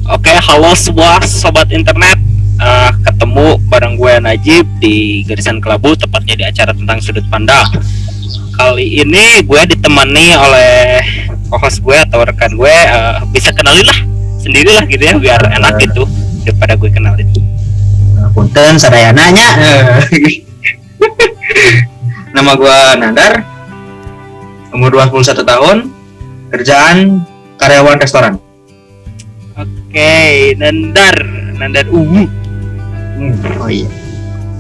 Oke, halo semua sobat internet. Ketemu bareng gue Najib di Garisan Kelabu, tepatnya di acara tentang sudut pandang. Kali ini gue ditemani oleh co-host gue atau rekan gue. Bisa kenalin lah sendirilah gitu ya, biar enak gitu daripada gue kenalin. Punten sadayananya. Nama gue Nandar, umur 21 tahun, kerjaan karyawan restoran. Oke, Nandar Uwu. Oh iya.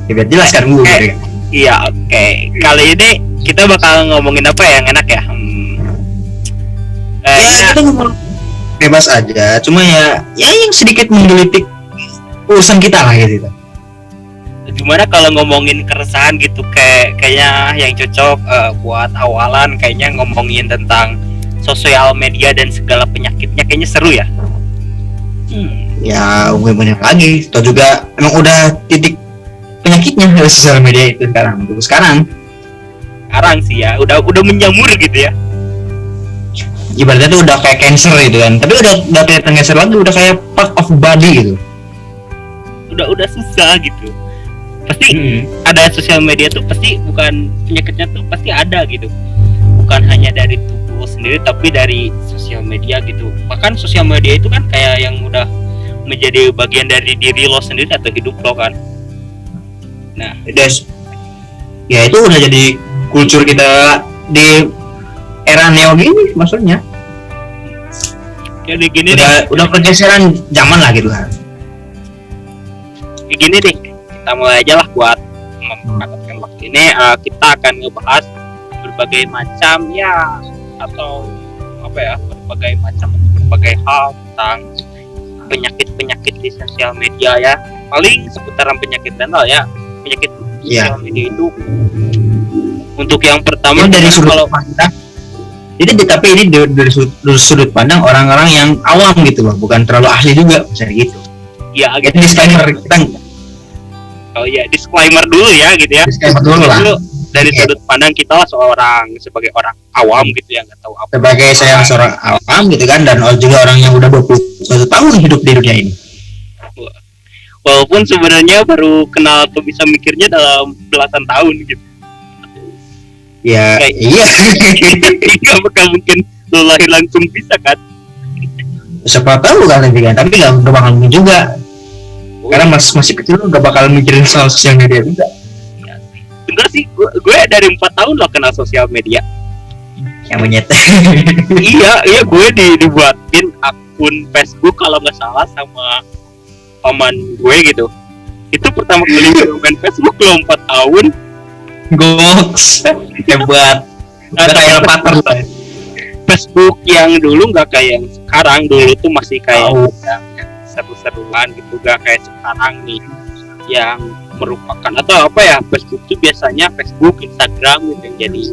Ya, biar jelas kan gue. Iya, oke. Kali ini kita bakal ngomongin apa yang enak ya? Kita ngomong bebas aja, cuma ya yang sedikit menggelitik urusan kita lah gitu. Gimana kalau ngomongin keresahan gitu, kayaknya yang cocok buat awalan kayaknya ngomongin tentang sosial media dan segala penyakitnya, kayaknya seru ya. Ya gue bener lagi, atau juga emang udah titik penyakitnya dari sosial media itu sekarang Sih ya, udah menjamur gitu ya. Ibaratnya tuh udah kayak cancer gitu kan, tapi udah kelihatan cancer lagi, udah kayak part of body gitu. Udah susah gitu. Pasti ada sosial media tuh, pasti bukan penyakitnya tuh pasti ada gitu. Bukan hanya dari tubuh sendiri, tapi dari sosial media gitu. Bahkan sosial media itu kan kayak yang udah menjadi bagian dari diri lo sendiri atau hidup lo kan. Nah, ya itu udah jadi kultur kita di era neo gini, maksudnya. Kayak gini udah pergeseran zaman lah gitu kan. Kayak gini nih, kita mulai aja lah buat menghabiskan waktu ini. Kita akan ngebahas berbagai macam ya, atau apa ya, berbagai hal tentang penyakit di sosial media ya. Paling seputaran penyakit mental ya, penyakit sosial media itu. Untuk yang pertama ini dari sudut pandang, tapi ini dari sudut pandang orang-orang yang awam gitu loh, bukan terlalu ahli juga misalnya gitu. Ya, gitu. Disclaimer kita. Oh iya, disclaimer dulu ya gitu ya. Disclaimer dulu lah. Dari sudut pandang kita lah, sebagai orang awam gitu yang nggak tahu apa. Sebagai saya seorang awam gitu kan, dan juga orang yang udah 21 tahun hidup di dunia ini. Walaupun sebenarnya baru kenal atau bisa mikirnya dalam belasan tahun gitu. Ya, iya. Gak bakal mungkin lo lahir langsung bisa kan? Siapa tahu kan nanti kan, tapi gak bakal mungkin juga. Karena masih kecil gak bakal mikirin soal sosial media juga. Bener sih, gue dari 4 tahun lo kenal sosial media. Yang monyet. Iya, gue dibuatin akun Facebook kalau nggak salah sama paman gue gitu. Itu pertama kali gue main Facebook lo 4 tahun. Goks, hebat. Nggak kayak pater lah. Facebook yang dulu nggak kayak yang sekarang. Dulu tuh masih kayak yang seru-seruan gitu, gak kayak sekarang nih yang merupakan atau apa ya, Facebook tuh biasanya Facebook, Instagram gitu yang jadi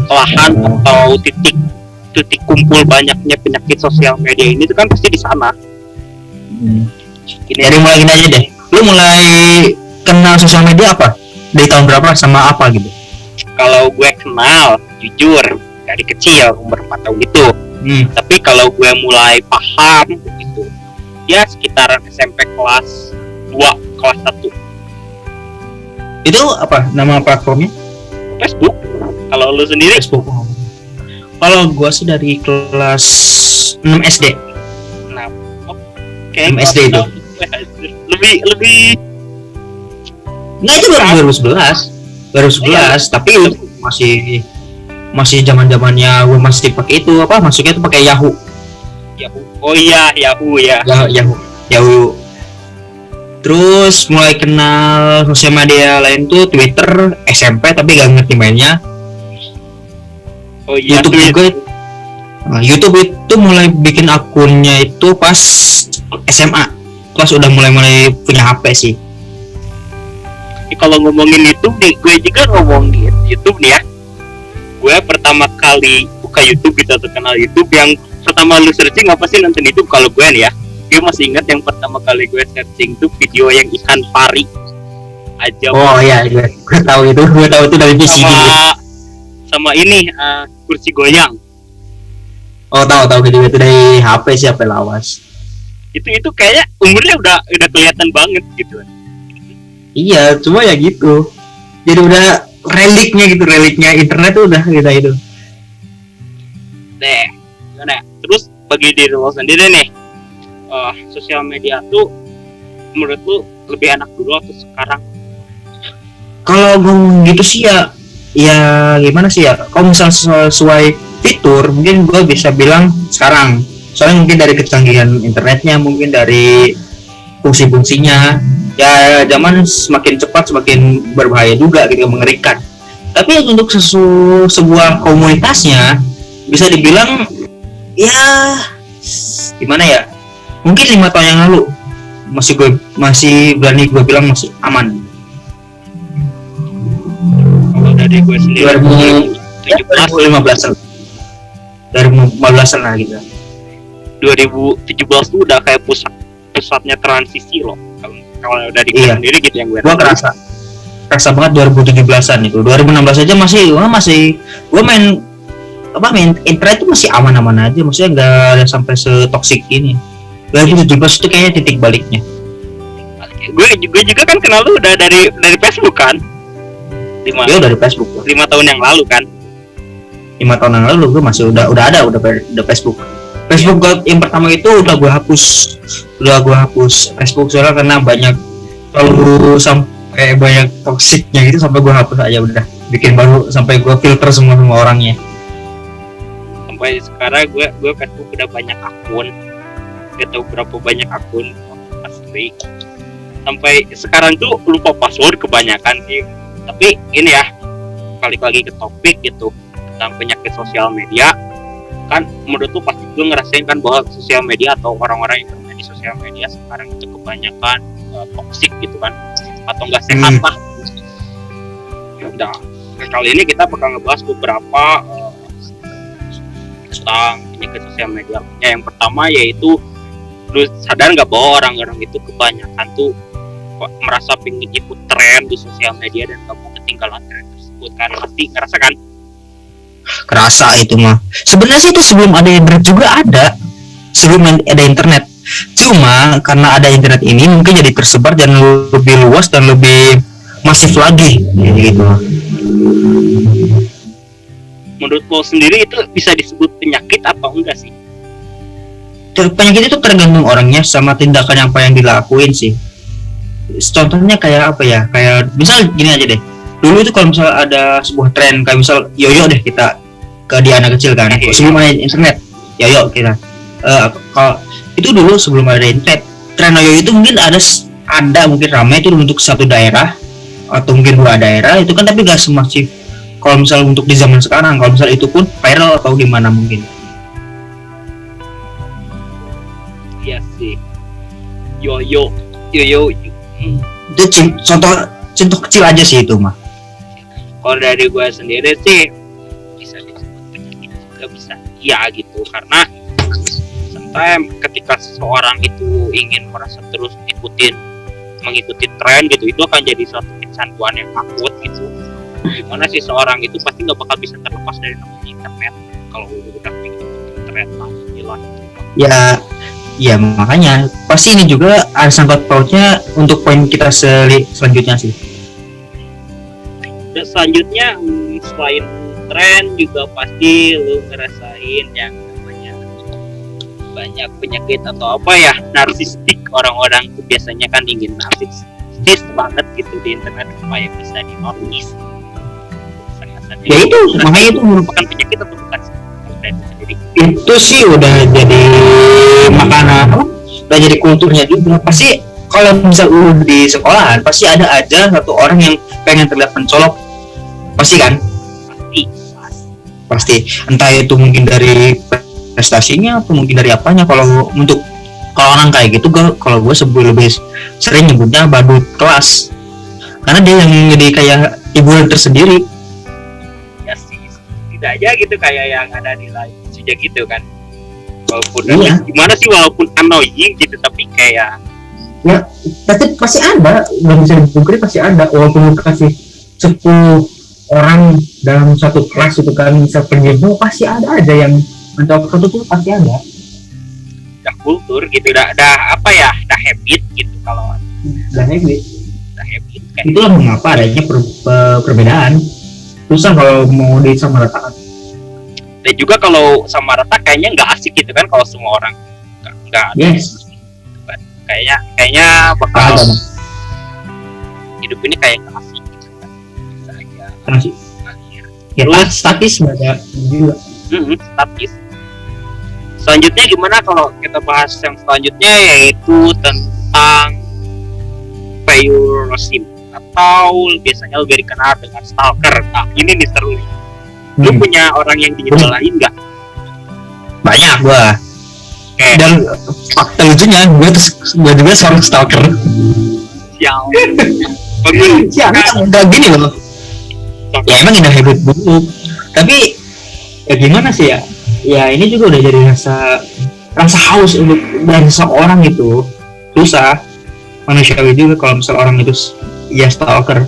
lahan atau titik kumpul banyaknya penyakit sosial media ini tuh kan pasti di sana. Dari mulai gini aja deh. Lu mulai kenal sosial media apa? Dari tahun berapa sama apa gitu? Kalau gue kenal, jujur dari kecil, umur 4 tahun gitu. Tapi kalau gue mulai paham gitu, ya sekitar SMP kelas 2, kelas 1. Itu apa? Nama platformnya? Facebook. Kalau lu sendiri? Facebook. Kalau gue sih dari kelas 6 SD. Nah, oke. 6 SD itu. Lebih Nah itu baru 2011, tapi masih zaman-zamannya gue masih pakai itu apa? Masuknya tuh pakai Yahoo. Oh iya, Yahoo ya. Yahoo. Terus mulai kenal sosial media lain tuh Twitter, SMP tapi gak ngerti mainnya. Oh iya. YouTube juga. YouTube itu mulai bikin akunnya itu pas SMA. Pas udah mulai punya HP sih. Kalau ngomongin YouTube nih, gue juga ngomongin YouTube nih ya. Gue pertama kali buka YouTube gitu atau kenal YouTube, yang pertama lu searching apa sih nonton YouTube? Kalau gue nih ya, gue masih ingat yang pertama kali gue searching tuh video yang ikan pari aja. Oh iya, gue tahu itu dari VCD. Sama ini kursi goyang. Oh tahu gitu dari HP sih, HP lawas. itu kayaknya umurnya udah kelihatan banget gitu. Iya, cuma ya gitu. Jadi udah reliknya internet tuh udah kita itu. Deh, gimana? Terus bagi diri lo sendiri nih, sosial media tuh menurut lu lebih enak dulu atau sekarang? Kalau ngomong gitu sih ya gimana sih ya? Kalau misal sesuai fitur, mungkin gue bisa bilang sekarang. Soalnya mungkin dari kecanggihan internetnya, mungkin dari fungsi-fungsinya, ya zaman semakin cepat semakin berbahaya juga gitu, mengerikan. Tapi untuk sebuah komunitasnya bisa dibilang ya gimana ya, mungkin 5 tahun yang lalu masih berani gue bilang masih aman. Kalau dari gue sendiri 2015 lah gitu. 2017 tuh udah kayak pusatnya transisi loh. Kalau dari gue sendiri gitu yang gue kerasa banget 2017an itu. 2016 aja masih gue main internet itu masih aman-aman aja, maksudnya nggak ada sampai setoksik ini. 2017 itu kayaknya titik baliknya. Gue juga kan kenal lu udah dari Facebook kan? Iya dari Facebook. 5 tahun yang lalu kan? 5 tahun yang lalu gue masih udah ada Facebook. Facebook yang pertama itu udah gue hapus Facebook soalnya karena terlalu sampai banyak toksiknya gitu, sampai gue hapus aja, udah bikin baru sampai gue filter semua orangnya. Sampai sekarang gue Facebook udah banyak akun, gak tau berapa banyak akun asli. Sampai sekarang tuh lupa password kebanyakan sih. Tapi ini ya, balik lagi ke topik gitu tentang penyakit sosial media. Kan menurut lu pasti gue ngerasain kan bahwa sosial media atau orang-orang yang bermain di sosial media sekarang itu kebanyakan toksik gitu kan, atau nggak sehat lah. Nah, kali ini kita bakal ngebahas beberapa tentang penyakit sosial media. Yang pertama yaitu, lu sadar nggak bahwa orang-orang itu kebanyakan tuh merasa pengen ikut tren di sosial media dan nggak mau ketinggalan tren tersebut kan? Pasti ngerasa kan? Kerasa itu mah. Sebenarnya sih itu sebelum ada internet juga ada. Sebelum ada internet. Cuma karena ada internet ini mungkin jadi tersebar dan lebih luas dan lebih masif lagi gitu. Menurut lo sendiri itu bisa disebut penyakit atau enggak sih? Penyakit itu tergantung orangnya sama tindakan apa yang dilakuin sih. Contohnya kayak apa ya? Kayak misal gini aja deh. Dulu itu kalau misal ada sebuah tren kayak misal yoyo deh, kita ke di anak kecil kan, sebelum ada internet yoyo kita kalau itu dulu sebelum ada internet, tren yoyo itu mungkin ada mungkin ramai itu untuk satu daerah atau mungkin 2 daerah itu kan, tapi gak semasif kalau misal untuk di zaman sekarang. Kalau misal itu pun viral atau gimana mungkin. Iya sih, yoyo itu contoh kecil aja sih itu mah. Kalau dari gue sendiri sih bisa disebut penyakit juga bisa iya gitu, karena sometimes ketika seseorang itu ingin merasa terus mengikuti tren gitu, itu akan jadi suatu kecanduan yang akut gitu. Dimana sih seorang itu pasti nggak bakal bisa terlepas dari namanya internet. Kalau udah mengikuti tren lah gila. Ya makanya pasti ini juga ada sangkut pautnya untuk poin kita selanjutnya sih. Dan selanjutnya selain tren juga pasti lu ngerasain yang namanya banyak penyakit atau apa ya, narsistik. Orang-orang tuh biasanya kan ingin narsistis banget gitu di internet supaya bisa dinotis. Ya itu makanya itu merupakan penyakit atau bukan sih? Itu sih udah jadi makanan, udah jadi kulturnya juga. Pasti kalau misal di sekolahan pasti ada aja satu orang yang pengen terlihat mencolok, pasti kan? Pasti entah itu mungkin dari prestasinya atau mungkin dari apanya. Kalau orang kayak gitu, kalau gue lebih sering nyebutnya badut kelas, karena dia yang jadi kayak hiburan tersendiri. Ya sih, tidak aja gitu kayak yang ada di lain sejak gitu kan. Walaupun gimana sih, walaupun annoying gitu, tapi kayak ya pasti ada, nggak bisa dipungkiri pasti ada. Walaupun kasih 10 orang dalam satu kelas itu kan bisa penyebab, pasti ada aja yang mencolok satu tuh pasti ada. udah kultur gitu, udah apa ya, udah habit gitu. Kalau Dan habit udah habit kayak itulah mengapa adanya perbedaan. Susah kalau mau disamaratakan. dan juga kalau sama rata kayaknya nggak asik gitu kan kalau semua orang nggak Yes. kayaknya bakal Ada hidup ini kayak nggak asik gitu kan, bisa aja masih ngalir. ya statis ada juga. Statis. Selanjutnya gimana kalau kita bahas yang selanjutnya, yaitu tentang voyeurism atau biasanya lebih dikenal dengan stalker. Nah ini nih seru nih. Lu punya orang yang diidolain nggak? Banyak gua. Kayak Dan fakta lucunya gue juga seorang stalker. sial. Bagus. Ya udah gini loh. Ya emang ini habit buruk. Tapi ya gimana sih ya? Ya ini juga udah jadi rasa haus untuk dari seorang itu. Susah manusiawi juga kalau misal orang itu ya stalker.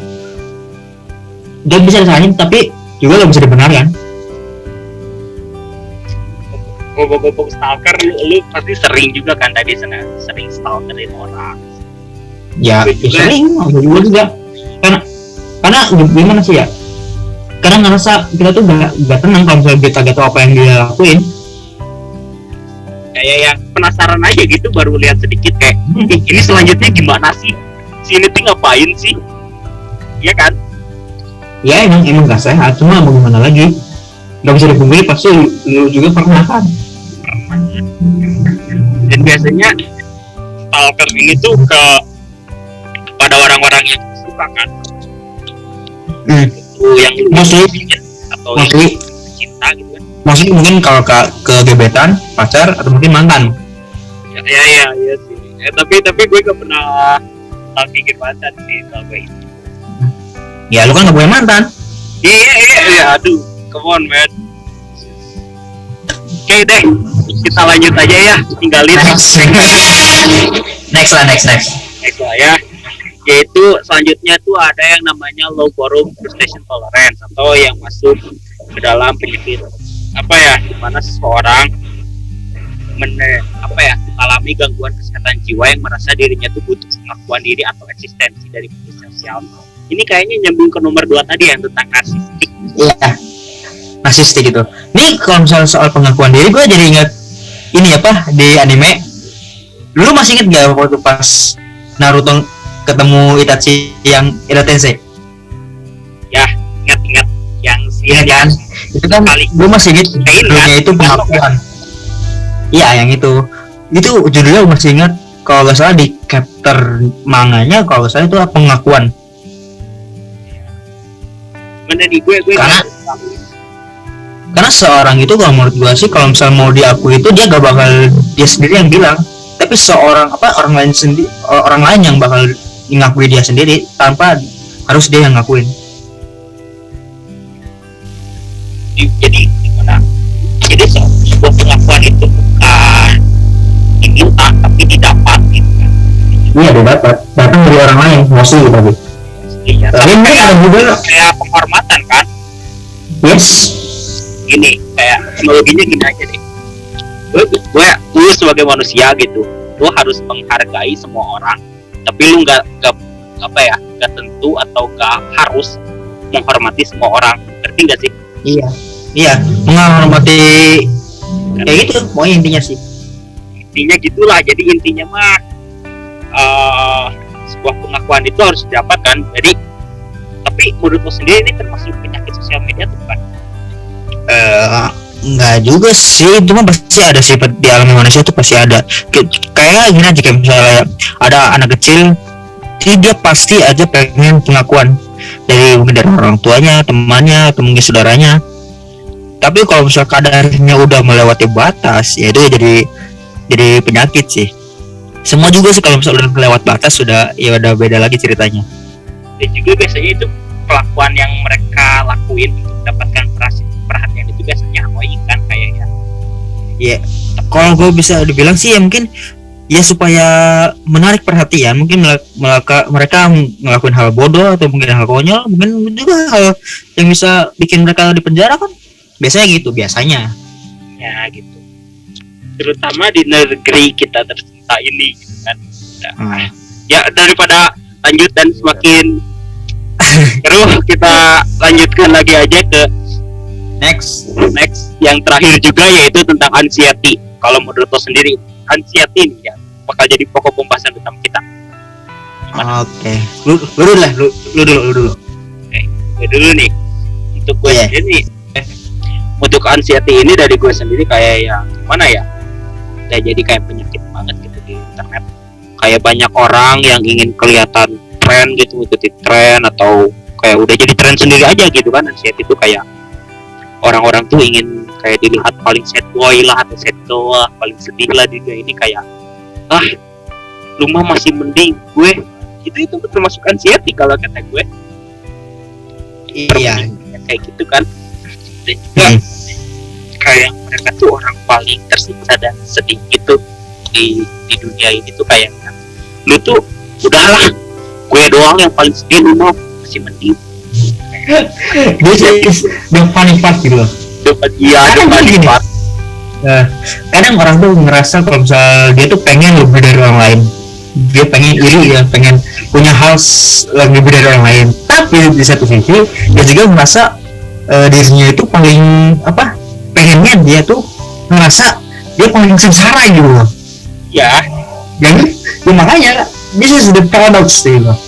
Dia bisa disalahin tapi juga gak bisa dibenarkan. Ngomong-ngomong stalker, lu pasti sering juga kan tadi sering stalkerin orang. Ya sering, juga. Karena gimana sih ya? Kadang ngerasa kita tuh gak tenang kalau misalnya kita gak tahu apa yang dia lakuin. Kayak yang penasaran aja gitu, baru lihat sedikit kayak ini selanjutnya gimana sih? Si ini tuh ngapain sih? Iya kan? Ya emang gak sehat, cuma mau gimana lagi? Gak bisa dipungkiri pasti lu juga pernah kan? Dan biasanya stalker ini tuh pada orang-orang yang suka kan, itu yang lu Mostly atau yang cinta gitu kan. maksudnya mungkin kalau ke gebetan, pacar, atau mungkin mantan. Ya sih. Tapi gue gak pernah pikir mantan sih kalau gue itu. Ya lu kan gak punya mantan. Iya, aduh, come on man. Oke deh, kita lanjut aja ya, tinggalin Next lah ya. Yaitu selanjutnya tuh ada yang namanya low forum frustration tolerance, atau yang masuk ke dalam penyakit apa ya, dimana seseorang mengalami gangguan kesehatan jiwa yang merasa dirinya tuh butuh pengakuan diri atau eksistensi dari media sosial. Ini kayaknya nyambung ke nomor 2 tadi yang tentang narsistik. Iya, narsistik gitu. Nih kalau misalnya soal pengakuan diri, gue jadi ingat ini apa di anime. Lu masih inget gak waktu pas Naruto ketemu Itachi yang Ida Tensei? Ya, ingat yang si Iya kan? Itu kan gue masih inget judulnya itu pengakuan. Iya yang itu judulnya gue masih ingat. Kalau gak salah di chapter manganya, kalau gak salah itu pengakuan. Mana di gue karena seorang itu kalau menurut gue sih, kalau misalnya mau diakui itu dia gak bakal dia sendiri yang bilang, tapi orang lain yang bakal ngakui dia sendiri tanpa harus dia yang ngakuin. Jadi gimana? Jadi sebuah pengakuan itu bukan diminta tapi didapat gitu kan. Iya didapat, datang dari orang lain, mostly tapi. Iya, tapi ini ada juga kayak penghormatan kan. Yes. Gini, kayak analoginya gini aja deh. Gue sebagai manusia gitu, lu harus menghargai semua orang, tapi lu nggak tentu atau nggak harus menghormati semua orang. Ngerti nggak sih? Iya, menghormati kayak gitu, pokoknya intinya sih. Intinya gitulah. Jadi intinya mah sebuah pengakuan itu harus didapatkan. Jadi, tapi menurut lo sendiri ini termasuk penyakit sosial media tuh kan? Enggak juga sih, cuma pasti ada sih di alami manusia itu pasti ada. Kayak gini aja, kayak misalnya ada anak kecil, dia pasti aja pengen pengakuan dari mungkin dari orang tuanya, temannya, atau mungkin saudaranya. Tapi kalau misalnya kadarnya udah melewati batas, ya itu jadi penyakit sih. Semua juga sih kalau misalnya udah melewat batas sudah beda lagi ceritanya. Dan juga biasanya itu kelakuan yang mereka lakuin untuk mendapatkan perhatian itu biasanya annoying kan kayaknya. Iya. Kalau gue bisa dibilang sih ya mungkin ya supaya menarik perhatian, mungkin mereka ngelakuin hal bodoh atau mungkin hal konyol, mungkin juga hal yang bisa bikin mereka di penjara kan. Biasanya gitu, biasanya. Ya gitu. terutama di negeri kita tercinta ini gitu kan. Ah. Ya daripada lanjut dan semakin seru, kita lanjutkan lagi aja ke Next. yang terakhir juga, yaitu tentang anxiety. Kalau menurut lo sendiri, anxiety ini ya bakal jadi pokok pembahasan utama kita. Oke. Lu dulu. Gue dulu nih. Untuk gue Iya. sendiri, untuk anxiety ini dari gue sendiri kayak ya gimana ya? Kayak jadi kayak penyakit banget gitu di internet. Kayak banyak orang yang ingin kelihatan tren gitu, ikuti tren atau kayak udah jadi tren sendiri aja gitu kan. Anxiety itu kayak orang-orang tuh ingin kayak dilihat paling sad boy lah atau sad girl lah, paling sedih lah di dunia ini, kayak lu mah masih mending gue. Itu termasuk anxiety kalau kata gue. Iya. Kayak gitu kan. Dan juga kayak mereka tuh orang paling tersiksa dan sedih gitu di dunia ini tuh, kayak lu tuh udahlah, gue doang yang paling sedih, lu mau masih mending. Dia the funny part gitu loh. Iya, Kadang part. Kadang orang tuh ngerasa kalau misal dia tuh pengen lebih dari orang lain, dia pengen iri ya, pengen punya hal lebih dari orang lain. Tapi di satu sisi dia juga merasa dirinya itu paling pengennya dia tuh ngerasa dia paling sengsara gitu loh. Ya, Jadi ya makanya this is the paradox gitu loh.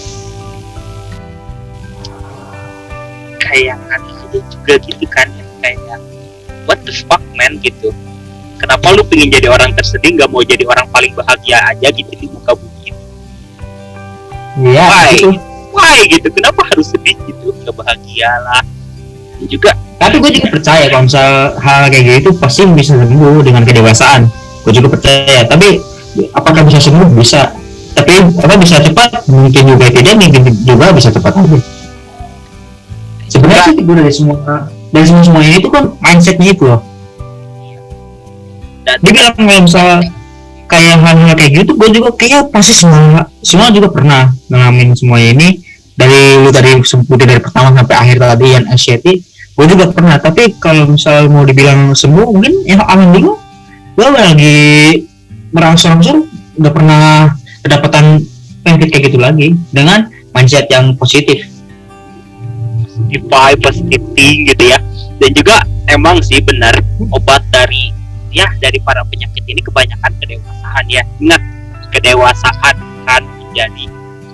kayak ada juga gitu kan ya, kayak what the fuck man gitu. Kenapa lu pengen jadi orang tersedih, nggak mau jadi orang paling bahagia aja gitu di muka bumi ini? Iya gitu. Why gitu? Kenapa harus sedih gitu? Nggak bahagia lah. Dan juga Tapi gue juga percaya kalau misal hal kayak gitu pasti bisa sembuh dengan kedewasaan. Gue juga percaya. Tapi apakah bisa sembuh? Bisa. Tapi bisa cepat? Mungkin juga tidak. Mungkin juga bisa cepat aja. Sebenarnya sih gue dari semuanya itu kan mindsetnya itu loh. dan Dia bilang kalau misal kayak hal-hal kayak gitu, gue juga kayak pasti semua juga pernah ngalamin semuanya ini, dari lu tadi sebutin dari pertama sampai akhir tadi yang anxiety, gue juga pernah. Tapi kalau misal mau dibilang sembuh, mungkin ya alhamdulillah gue lagi merangsang-rangsang udah pernah kedapatan penyakit kayak gitu lagi dengan mindset yang positif. positive thing gitu ya. Dan juga emang sih benar, obat dari para penyakit ini kebanyakan kedewasaan ya. Ingat, kedewasaan kan menjadi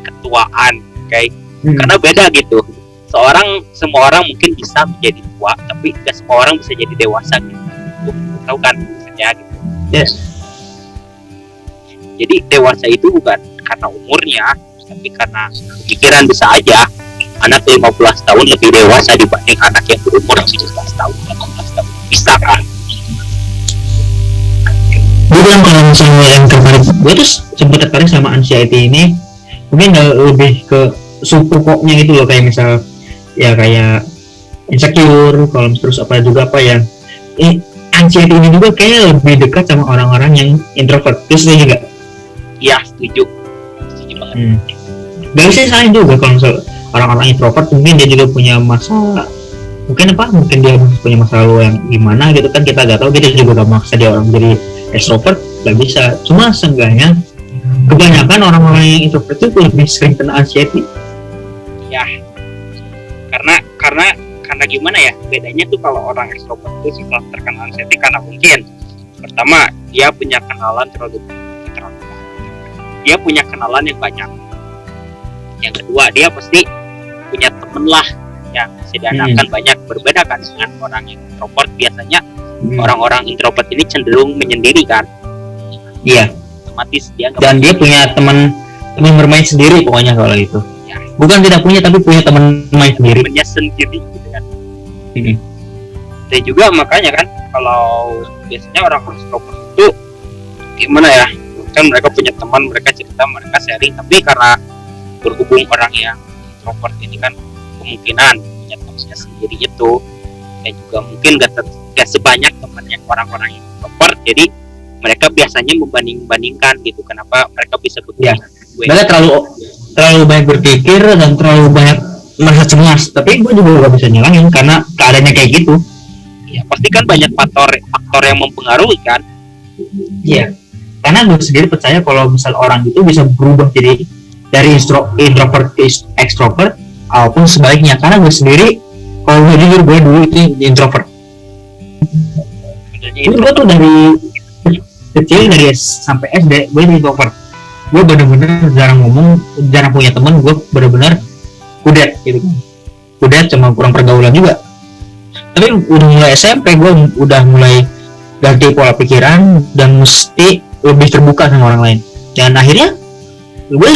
ketuaan, kayak karena beda gitu. Semua orang mungkin bisa menjadi tua, tapi tidak semua orang bisa jadi dewasa gitu. Tahu kan maksudnya gitu. Yes. Jadi dewasa itu bukan karena umurnya, tapi karena pikiran. Bisa aja anak 15 tahun lebih dewasa dibanding anak yang berumur 17 tahun, 18 tahun. Bisa kan? Gue bilang kalau misalnya yang tertarik, gue tuh sempat tertarik sama anxiety ini mungkin lebih ke pokoknya gitu loh, kayak misal ya kayak insecure, kalau terus apa ya anxiety ini juga kayak lebih dekat sama orang-orang yang introvert. Terus dia juga Iya, setuju banget. Gak bisa salah juga kalau misal orang-orang introvert mungkin dia juga punya masalah, mungkin dia punya masa lalu yang gimana gitu kan, kita gak tahu. Kita juga gak maksa dia orang jadi extrovert, gak bisa. Cuma seenggaknya kebanyakan orang-orang yang introvert itu lebih sering kena anxiety. Ya, karena gimana ya, bedanya tuh kalau orang extrovert itu susah terkena anxiety karena mungkin pertama dia punya kenalan dia punya kenalan yang banyak. Yang kedua, dia pasti punya temen lah yang sediakan banyak. Berbeda kan dengan orang yang introvert. Biasanya orang-orang introvert ini cenderung menyendiri kan. Iya. Otomatis dia dan dia punya teman bermain sendiri pokoknya kalau itu. Ya. Bukan tidak punya, tapi punya teman main sendiri. Temennya sendiri gitu kan. Dan juga makanya kan kalau biasanya orang extrovert itu gimana ya, kan mereka punya teman, mereka cerita, mereka sharing. Tapi karena berhubung orang yang introvert ini kan kemungkinan punya temannya sendiri itu, dan juga mungkin gak sebanyak temannya orang-orang yang introvert, jadi mereka biasanya membanding-bandingkan gitu. Kenapa mereka bisa begitu? Mereka terlalu banyak berpikir dan terlalu banyak merasa cemas. Tapi gue juga gak bisa nyalahin karena keadaannya kayak gitu. Ya pasti kan banyak faktor yang mempengaruhi kan. Iya, karena gue sendiri percaya kalau misal orang itu bisa berubah jadi dari introvert ke extrovert ataupun sebaliknya. Karena gue sendiri kalau gue jujur gue dulu itu introvert. Sebenarnya Gue tuh dari kecil dari sampai SD gue introvert. Gue bener-bener jarang ngomong, jarang punya teman. Gue bener-bener kudet gitu kan. Kudet cuma kurang pergaulan juga. Tapi udah mulai SMP gue udah mulai ganti pola pikiran dan mesti lebih terbuka sama orang lain. Dan akhirnya gue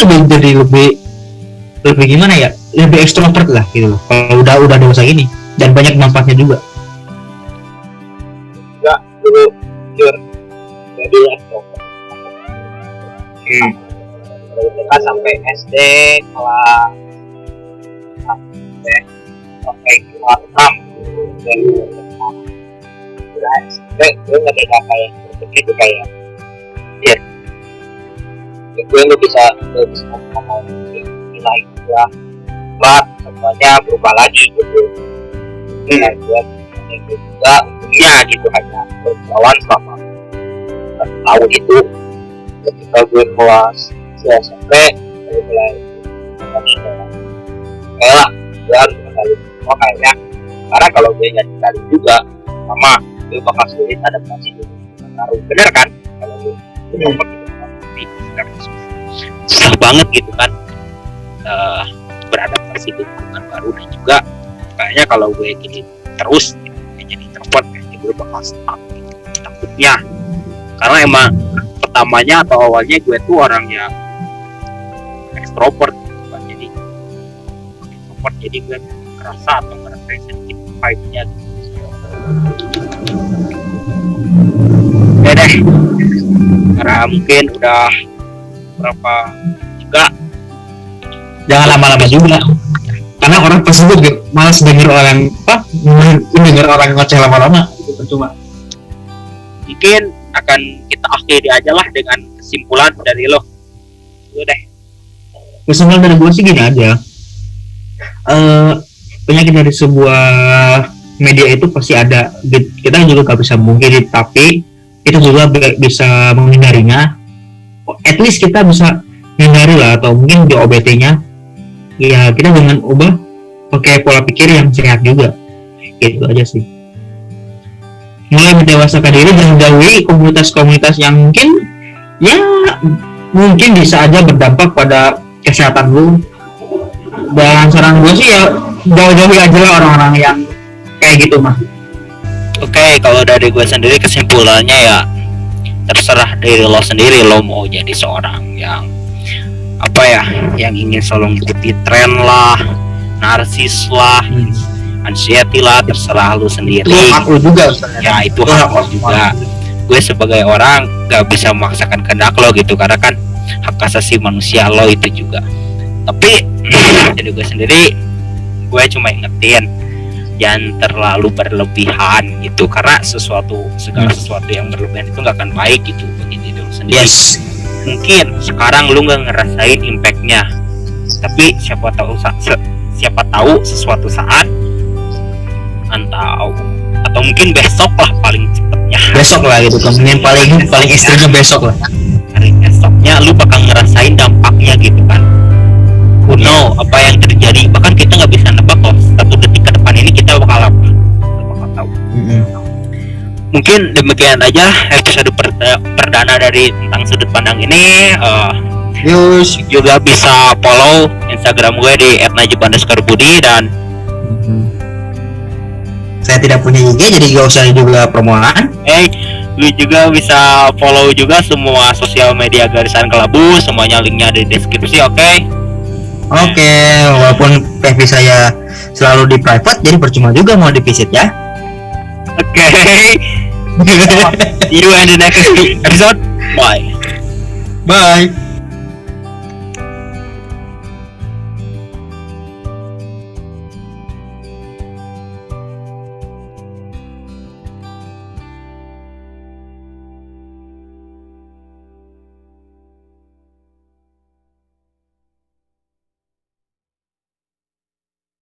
lebih gimana ya, lebih ekstrovert lah gitu loh. Kalau udah dewasa gini dan banyak manfaatnya juga. Enggak dulu jujur jadi extrovert. Kita sampai SD kelas sampai kelas 6 dan udah SMP gue nggak ada kayak begitu kayak ya gue nggak bisa ngomong nilai gue lah semuanya berubah lagi gitu. Nah gue juga untungnya gitu hanya berjalan selama tahun itu. Ketika gue kelas SMP gue mulai kayak lah gue harus mengenali semua kayaknya, karena kalau gue nggak dikali juga sama gue bakal sulit adaptasi baru. Bener kan kalau gue susah banget gitu kan beradaptasi di lingkungan baru. Dan juga kayaknya kalau gue gini terus gitu, jadi introvert kayaknya gue bakal stuck gitu, takutnya. Karena emang pertamanya atau awalnya gue tuh orang yang ekstrovert gitu kan, jadi introvert, jadi gue ngerasa atau ngerasain sedikit vibe-nya gitu. Oke deh, karena mungkin udah berapa juga, Jangan lama-lama juga. Karena orang tersebut malas denger orang denger orang ngoceh lama-lama itu percuma. mungkin akan kita akhiri aja lah dengan kesimpulan dari lo. Itu deh. Kesimpulan dari gue sih gini aja. Penyakit dari sebuah media itu pasti ada. Kita juga gak bisa mungkin, tapi kita juga bisa menghindarinya. At least kita bisa menghindari lah, atau mungkin di OBT-nya ya kita dengan ubah pakai pola pikir yang sehat juga. Gitu aja sih. Mulai mendewasakan diri dan menjauhi komunitas-komunitas yang mungkin bisa aja berdampak pada kesehatan lu. Dan saran gue sih ya jauh-jauhi aja lah orang-orang yang kayak gitu mah. Oke, kalau dari gue sendiri kesimpulannya ya terserah dari lo sendiri. Lo mau jadi seorang yang yang ingin selalu ngikuti tren lah, narsis lah, anxiety lah, terserah lu sendiri. Itu hak lu juga. Ya itu hak lo juga. Gue sebagai orang gak bisa memaksakan kehendak lo gitu, karena kan hak asasi manusia lo itu juga. Tapi jadi gue sendiri, gue cuma ingetin jangan terlalu berlebihan gitu, karena segala sesuatu yang berlebihan itu gak akan baik gitu bagi diri lo sendiri. Yes. Mungkin sekarang lu nggak ngerasain impactnya, tapi siapa tahu sesuatu saat atau mungkin besok lah paling cepetnya. Besok lah gitu, kemudian paling ekstrimnya besok lah. Paling esoknya lu bakal ngerasain dampaknya gitu kan. Who know apa yang terjadi, bahkan kita nggak bisa nebak loh 1 detik ke depan ini kita bakal apa, kita bakal tahu. Mungkin demikian aja episode perdana dari tentang sudut pandang ini. Yus. Juga bisa follow Instagram gue di @najib_budi, dan saya tidak punya IG jadi gak usah juga promoan. lu juga bisa follow juga semua sosial media Garisan Kelabu, semuanya linknya di deskripsi. Oke, Walaupun PV saya selalu di private, jadi percuma juga mau di visit ya. See you in the next episode. Bye.